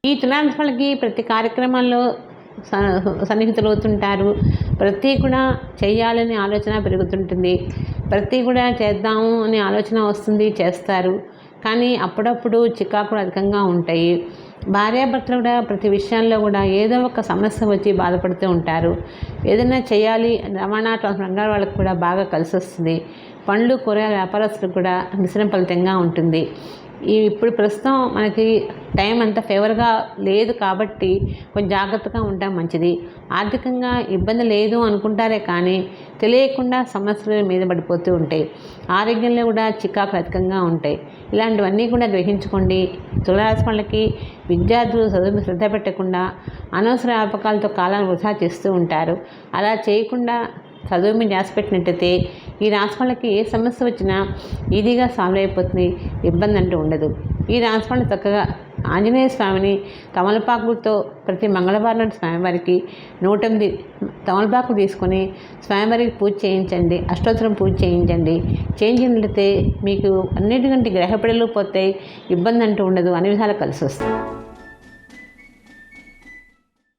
ఈ తులారాశి వాళ్ళకి ప్రతి కార్యక్రమాల్లో సన్నిహితులు అవుతుంటారు. ప్రతి కూడా చేయాలనే ఆలోచన పెరుగుతుంటుంది. ప్రతి కూడా చేద్దాము అనే ఆలోచన వస్తుంది, చేస్తారు. కానీ అప్పుడప్పుడు చికాకులు అధికంగా ఉంటాయి. భార్యాభర్తలు కూడా ప్రతి విషయంలో కూడా ఏదో ఒక సమస్య వచ్చి బాధపడుతూ ఉంటారు. ఏదైనా చేయాలి రవాణా రంగాల వాళ్ళకు కూడా బాగా కలిసి వస్తుంది. పండ్లు కూరగాయల వ్యాపారస్తులకు కూడా మిశ్రమ ఫలితంగా ఉంటుంది. ఇప్పుడు ప్రస్తుతం మనకి టైం అంత ఫేవర్గా లేదు కాబట్టి కొంచెం జాగ్రత్తగా ఉండటం మంచిది. ఆర్థికంగా ఇబ్బంది లేదు అనుకుంటారే కానీ తెలియకుండా సమస్యలు మీద పడిపోతూ ఉంటాయి. ఆరోగ్యంలో కూడా చికాకులు అధికంగా ఉంటాయి. ఇలాంటివన్నీ కూడా గ్రహించుకోండి. తులారాశి వాళ్ళకి విద్యార్థులు చదువు శ్రద్ధ పెట్టకుండా అనవసర వ్యాపకాలతో కాలాన్ని వృధా చేస్తూ ఉంటారు. అలా చేయకుండా చదువు మీద ధ్యాస పెట్టినట్టయితే ఈ రాశి వాళ్ళకి ఏ సమస్య వచ్చినా ఈజీగా సాల్వ్ అయిపోతుంది. ఇబ్బంది అంటూ ఉండదు. ఈ రాశి వాళ్ళు చక్కగా ఆంజనేయ స్వామిని తమలపాకులతో ప్రతి మంగళవారం స్వామివారికి 108 తమలపాకు తీసుకొని స్వామివారికి పూజ చేయించండి. అష్టోత్తరం పూజ చేయించినట్లయితే మీకు అన్నిటికంటే గ్రహపిడలు పోతాయి. ఇబ్బంది అంటూ ఉండదు. అన్ని విధాలు కలిసి వస్తుంది.